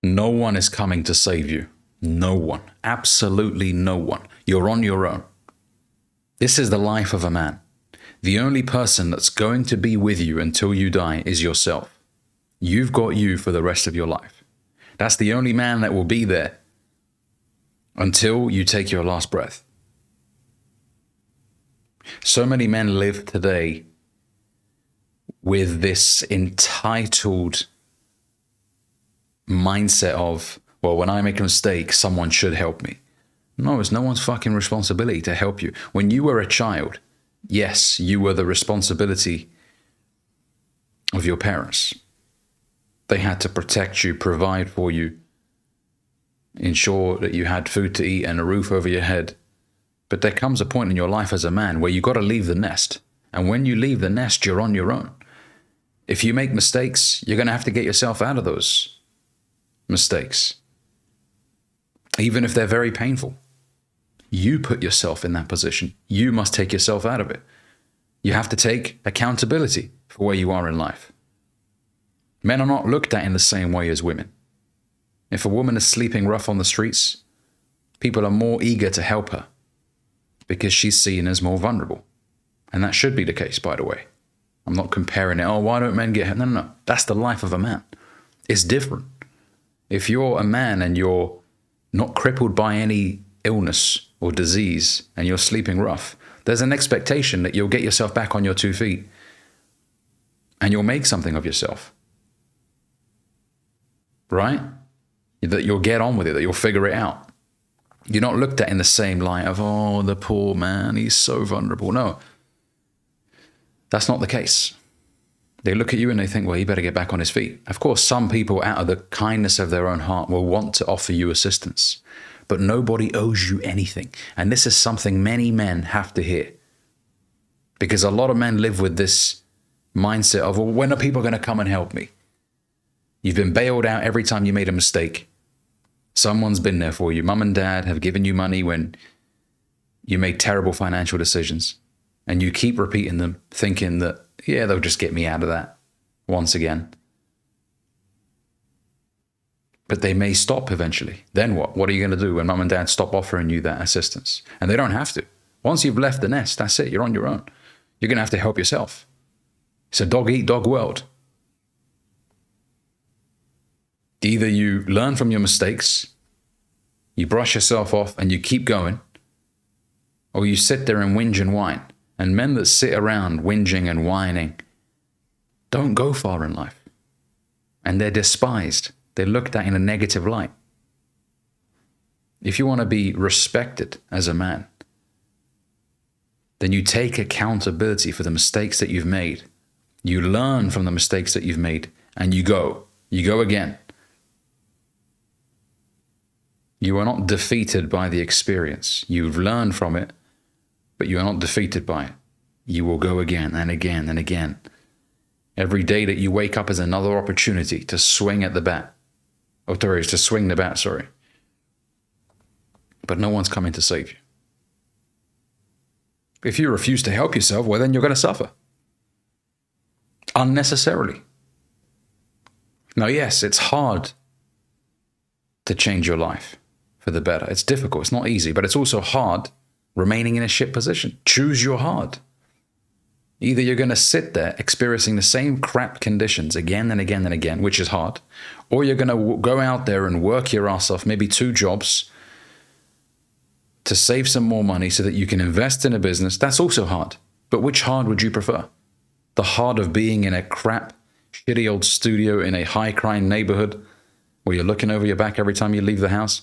No one is coming to save you. No one. Absolutely no one. You're on your own. This is the life of a man. The only person that's going to be with you until you die is yourself. You've got you for the rest of your life. That's the only man that will be there until you take your last breath. So many men live today with this entitled mindset of, well, when I make a mistake, someone should help me. No, it's no one's fucking responsibility to help you. When you were a child, yes, you were the responsibility of your parents. They had to protect you, provide for you, ensure that you had food to eat and a roof over your head. But there comes a point in your life as a man where you got to leave the nest. And when you leave the nest, you're on your own. If you make mistakes, you're going to have to get yourself out of those mistakes, even if they're very painful. You put yourself in that position. You must take yourself out of it. You have to take accountability for where you are in life. Men are not looked at in the same way as women. If a woman is sleeping rough on the streets, people are more eager to help her because she's seen as more vulnerable. And that should be the case, by the way. I'm not comparing it. Oh, why don't men get help? No, no, no. That's the life of a man. It's different. If you're a man and you're not crippled by any illness or disease and you're sleeping rough, there's an expectation that you'll get yourself back on your 2 feet and you'll make something of yourself. Right? That you'll get on with it, that you'll figure it out. You're not looked at in the same light of, oh, the poor man, he's so vulnerable. No, that's not the case. They look at you and they think, well, he better get back on his feet. Of course, some people out of the kindness of their own heart will want to offer you assistance, but nobody owes you anything. And this is something many men have to hear, because a lot of men live with this mindset of, well, when are people going to come and help me? You've been bailed out every time you made a mistake. Someone's been there for you. Mum and dad have given you money when you made terrible financial decisions. And you keep repeating them, thinking that, yeah, they'll just get me out of that once again. But they may stop eventually. Then what? What are you going to do when mum and dad stop offering you that assistance? And they don't have to. Once you've left the nest, that's it. You're on your own. You're going to have to help yourself. It's a dog-eat-dog world. Either you learn from your mistakes, you brush yourself off and you keep going, or you sit there and whinge and whine. And men that sit around whinging and whining don't go far in life. And they're despised. They're looked at in a negative light. If you want to be respected as a man, then you take accountability for the mistakes that you've made. You learn from the mistakes that you've made and you go. You go again. You are not defeated by the experience. You've learned from it, but you are not defeated by it. You will go again and again and again. Every day that you wake up is another opportunity to swing at the bat. To swing the bat, sorry. But no one's coming to save you. If you refuse to help yourself, well, then you're going to suffer. Unnecessarily. Now, yes, it's hard to change your life for the better. It's difficult. It's not easy, but it's also hard remaining in a shit position. Choose your hard. Either you're going to sit there experiencing the same crap conditions again and again and again, which is hard, or you're going to go out there and work your ass off, maybe 2 jobs to save some more money so that you can invest in a business. That's also hard. But which hard would you prefer? The hard of being in a crap, shitty old studio in a high crime neighborhood where you're looking over your back every time you leave the house,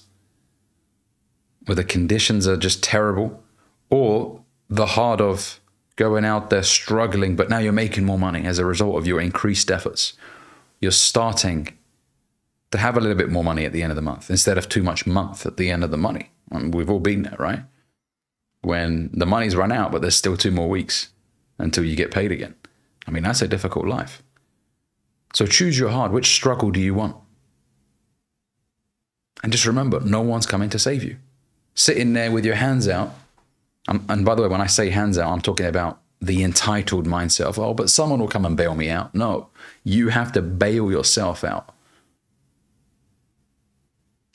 where the conditions are just terrible, or the hard of going out there struggling, but now you're making more money as a result of your increased efforts. You're starting to have a little bit more money at the end of the month instead of too much month at the end of the money. And we've all been there, right? When the money's run out, but there's still 2 more weeks until you get paid again. I mean, that's a difficult life. So choose your hard. Which struggle do you want? And just remember, no one's coming to save you. Sitting there with your hands out. And by the way, when I say hands out, I'm talking about the entitled mindset of, oh, but someone will come and bail me out. No, you have to bail yourself out.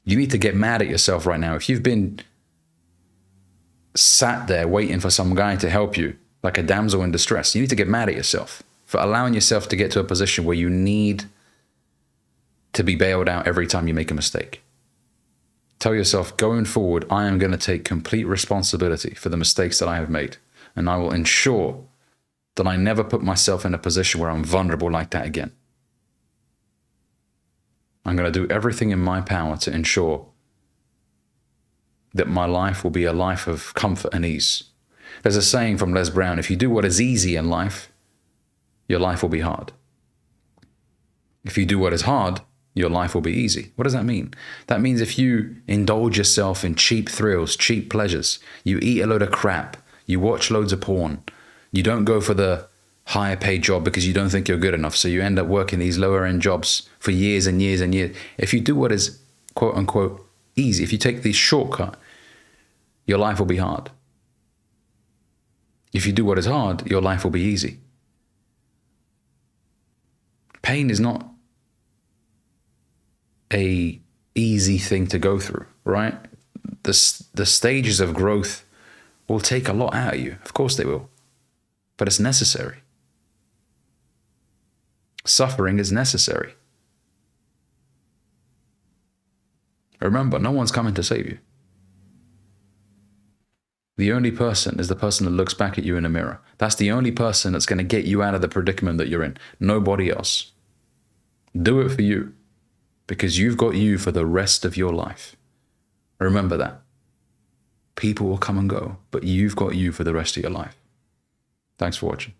You need to get mad at yourself right now. If you've been sat there waiting for some guy to help you, like a damsel in distress, you need to get mad at yourself for allowing yourself to get to a position where you need to be bailed out every time you make a mistake. Tell yourself, going forward, I am going to take complete responsibility for the mistakes that I have made. And I will ensure that I never put myself in a position where I'm vulnerable like that again. I'm going to do everything in my power to ensure that my life will be a life of comfort and ease. There's a saying from Les Brown, if you do what is easy in life, your life will be hard. If you do what is hard, your life will be easy. What does that mean? That means if you indulge yourself in cheap thrills, cheap pleasures, you eat a load of crap, you watch loads of porn, you don't go for the higher paid job because you don't think you're good enough, so you end up working these lower end jobs for years and years and years. If you do what is quote unquote easy, if you take the shortcut, your life will be hard. If you do what is hard, your life will be easy. Pain is not a easy thing to go through, right? The stages of growth will take a lot out of you. Of course they will. But it's necessary. Suffering is necessary. Remember, no one's coming to save you. The only person is the person that looks back at you in a mirror. That's the only person that's going to get you out of the predicament that you're in. Nobody else. Do it for you, because you've got you for the rest of your life. Remember that. People will come and go, but you've got you for the rest of your life. Thanks for watching.